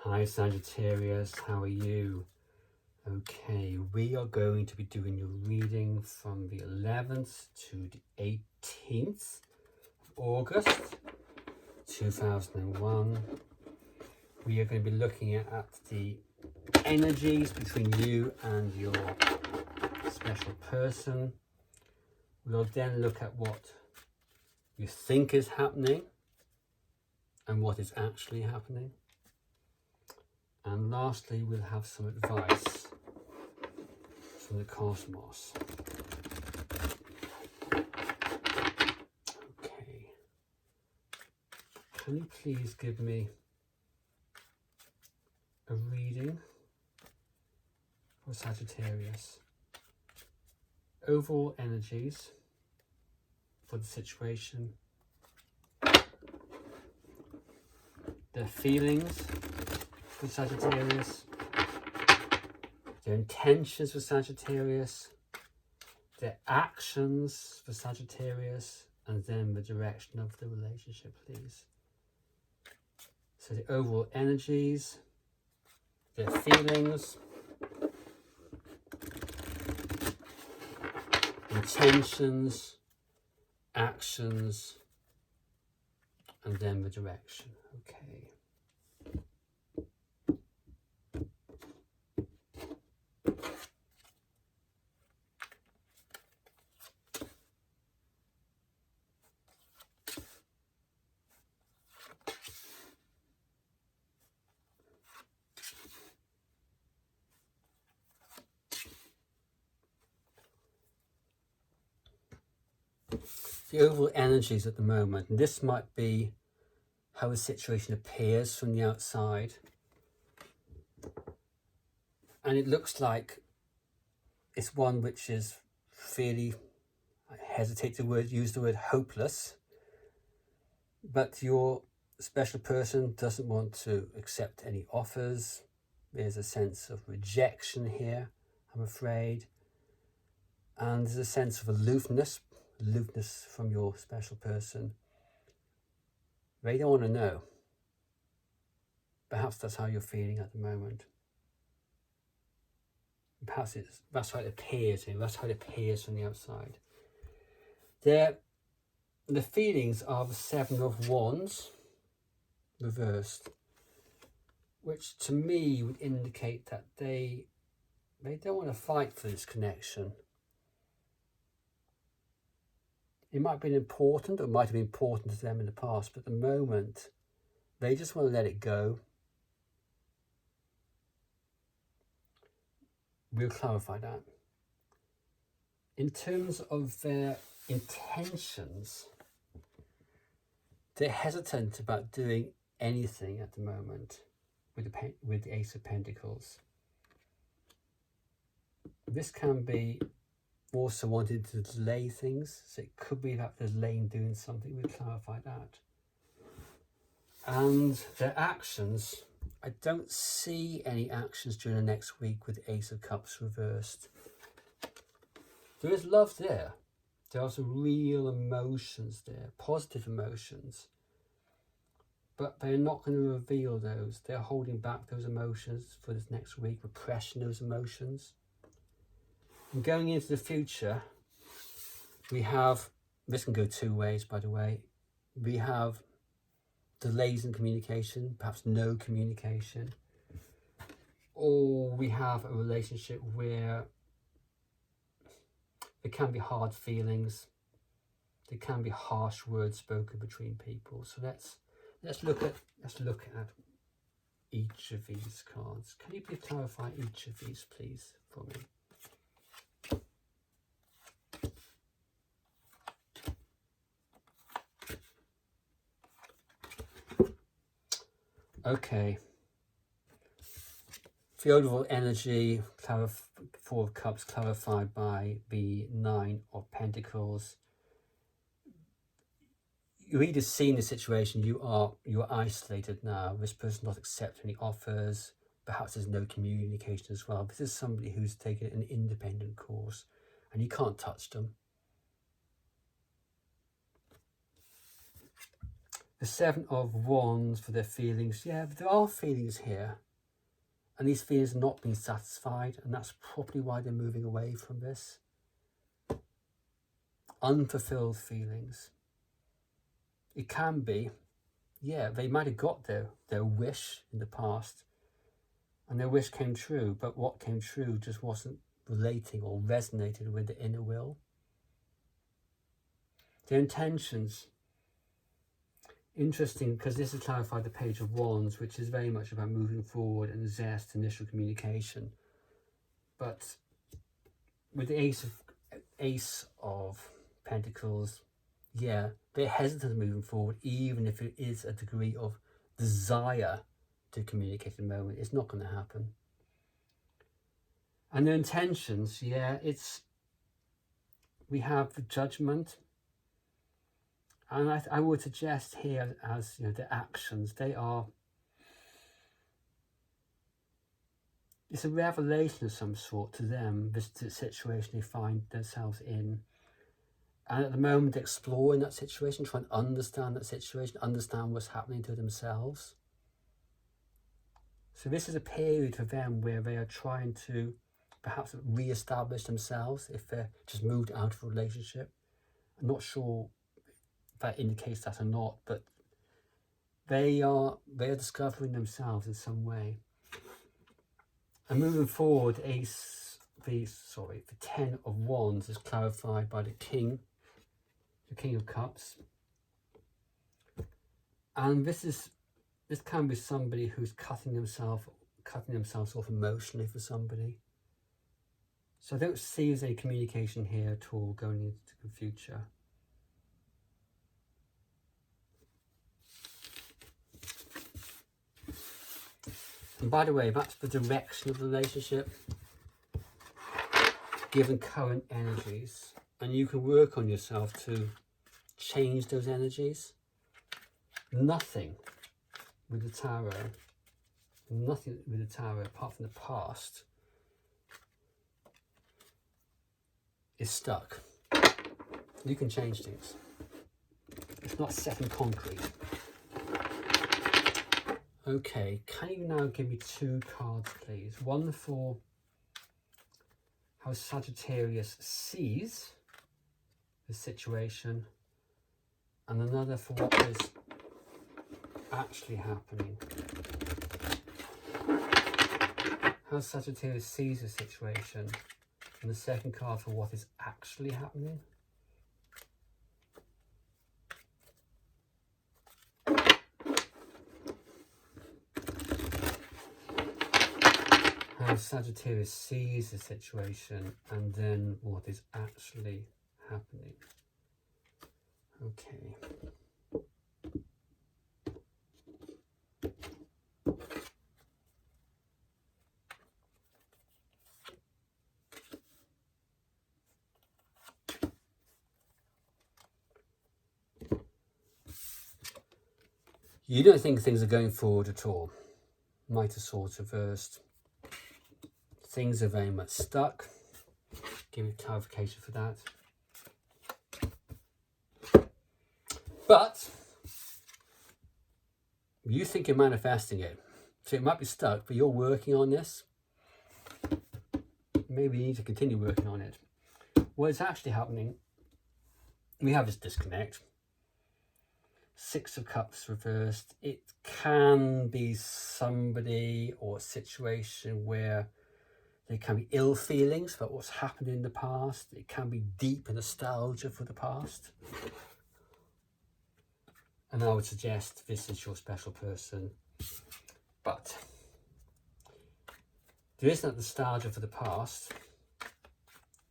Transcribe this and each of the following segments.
Hi Sagittarius, how are you? Okay, we are going to be doing your reading from the 11th to the 18th of August 2001. We are going to be looking at the energies between you and your special person. We'll then look at what you think is happening and what is actually happening. And lastly, we'll have some advice from the cosmos. Okay. Can you please give me a reading for Sagittarius? Overall energies for the situation, their feelings for Sagittarius, their intentions for Sagittarius, their actions for Sagittarius, and then the direction of the relationship, please. So the overall energies, their feelings, intentions, actions, and then the direction. Okay. The overall energies at the moment, and this might be how the situation appears from the outside, and it looks like it's one which is fairly, I hesitate to use the word hopeless, but your special person doesn't want to accept any offers. There's a sense of rejection here, I'm afraid, and there's a sense of aloofness from your special person. They don't want to know. Perhaps that's how you're feeling at the moment. Perhaps that's how it appears. That's how it appears from the outside. The feelings are the Seven of Wands reversed, which to me would indicate that they don't want to fight for this connection. It might have been important, or it might have been important to them in the past, but at the moment, they just want to let it go. We'll clarify that. In terms of their intentions, they're hesitant about doing anything at the moment with the Ace of Pentacles. This can be also wanting to delay things, so it could be that they're delaying doing something. We'll clarify that. And their actions, I don't see any actions during the next week with the Ace of Cups reversed. There is love there. There are some real emotions there, positive emotions. But they're not going to reveal those. They're holding back those emotions for this next week, repressing those emotions. And going into the future, we have, this can go two ways, by the way. We have delays in communication, perhaps no communication. Or we have a relationship where there can be hard feelings. There can be harsh words spoken between people. So let's look at each of these cards. Can you please clarify each of these, please, for me? Okay. The overall energy, Four of Cups, clarified by the Nine of Pentacles. You're either seeing the situation, you're isolated now. This person not accepting any offers. Perhaps there's no communication as well. This is somebody who's taken an independent course and you can't touch them. The Seven of Wands for their feelings. Yeah, but there are feelings here. And these feelings are not being satisfied. And that's probably why they're moving away from this. Unfulfilled feelings. It can be, yeah, they might have got their wish in the past. And their wish came true. But what came true just wasn't relating or resonated with the inner will. Their intentions. Interesting, because this has clarified the Page of Wands, which is very much about moving forward and zest, initial communication. But with the Ace of Pentacles, yeah, they're hesitant moving forward, even if it is a degree of desire to communicate at the moment. It's not going to happen. And their intentions, yeah, we have the Judgment. And I would suggest here, as you know, the actions, it's a revelation of some sort to them, this situation they find themselves in. And at the moment, exploring that situation, trying to understand that situation, understand what's happening to themselves. So this is a period for them where they are trying to perhaps re-establish themselves if they're just moved out of a relationship. I'm not sure that indicates that or not, but they are discovering themselves in some way. And moving forward, the Ten of Wands is clarified by the King of Cups. And this can be somebody who's cutting themselves off emotionally for somebody. So I don't see there's any communication here at all going into the future. And by the way, that's the direction of the relationship, given current energies. And you can work on yourself to change those energies. Nothing with the tarot, apart from the past, is stuck. You can change things. It's not set in concrete. Okay, can you now give me 2 cards, please? One for how Sagittarius sees the situation, and another for what is actually happening. How Sagittarius sees the situation, and the second card for what is actually happening. How Sagittarius sees the situation, and then what is actually happening. Okay. You don't think things are going forward at all. Knight of Swords reversed. Things are very much stuck. Give me clarification for that. But you think you're manifesting it. So it might be stuck, but you're working on this. Maybe you need to continue working on it. What is actually happening, we have this disconnect. 6 of Cups reversed. It can be somebody or a situation where there can be ill feelings about what's happened in the past. It can be deep nostalgia for the past. And I would suggest this is your special person. But there is that nostalgia for the past,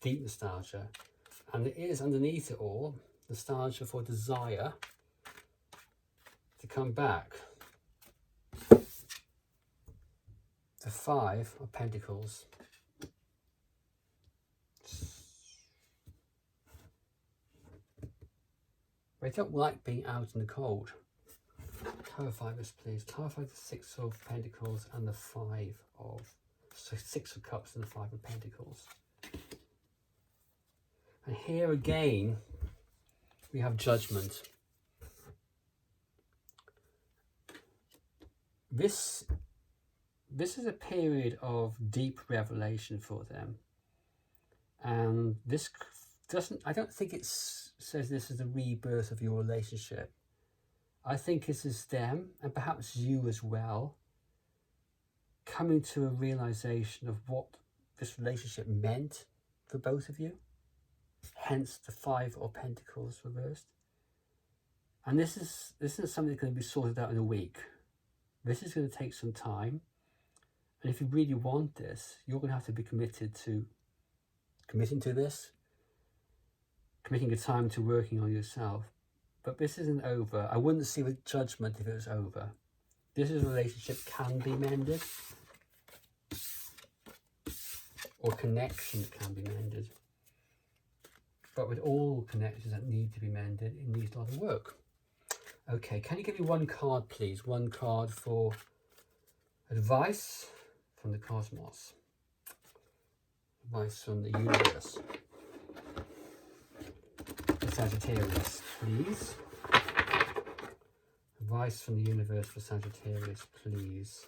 deep nostalgia. And there is underneath it all, nostalgia for desire to come back. The 5 of Pentacles. They don't like being out in the cold. Clarify this, please. Clarify the 6 of Pentacles and the 5 of... So 6 of Cups and the 5 of Pentacles. And here again, we have Judgment. this is a period of deep revelation for them, and this doesn't, I don't think it says this is the rebirth of your relationship. I think this is them, and perhaps you as well, coming to a realization of what this relationship meant for both of you, hence the Five of Pentacles reversed. And this is something that's going to be sorted out in a week. This is going to take some time, and if you really want this, you're going to have to be committing to this, committing your time to working on yourself. But this isn't over. I wouldn't see with judgment if it was over. This is a relationship can be mended, or connection can be mended. But with all connections that need to be mended, it needs a lot of work. Okay, can you give me one card, please? One card for advice from the cosmos. Advice from the universe. For Sagittarius, please. Advice from the universe for Sagittarius, please.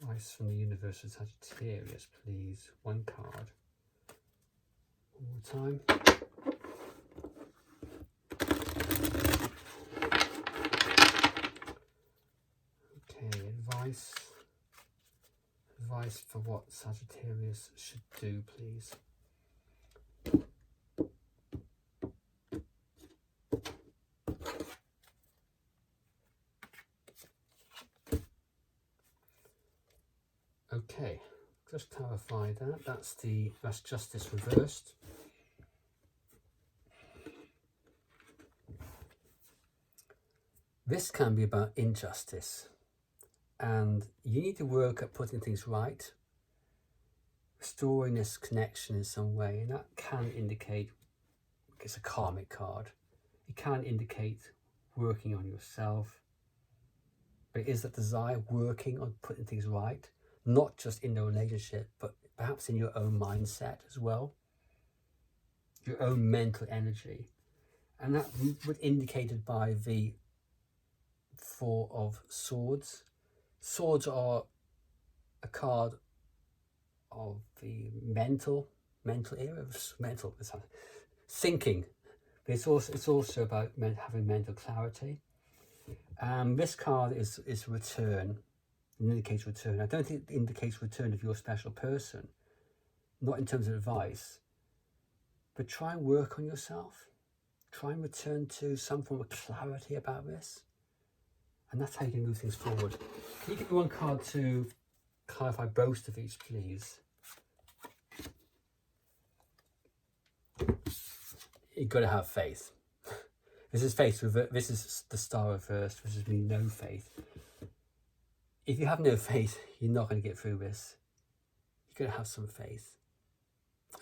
Advice from the universe for Sagittarius, please. One card. One more time. Okay, advice for what Sagittarius should do, please. Okay, just clarify that. That's justice reversed. This can be about injustice, and you need to work at putting things right, restoring this connection in some way, and that can indicate, it's a karmic card, it can indicate working on yourself, but it is that desire, working on putting things right, not just in the relationship, but perhaps in your own mindset as well, your own mental energy. And that was indicated by the Four of Swords. Swords are a card of the mental area, thinking. But it's also about having mental clarity. This card is return. It indicates return. I don't think it indicates return of your special person, not in terms of advice, but try and work on yourself. Try and return to some form of clarity about this. And that's how you can move things forward. Can you give me one card to clarify both of these, please? You've got to have faith. This is faith. This is the Star reversed, which is mean no faith. If you have no faith, you're not going to get through this. You've got to have some faith.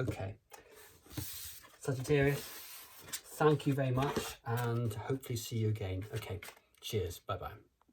Okay. Sagittarius, thank you very much, and hopefully see you again. Okay. Cheers. Bye-bye.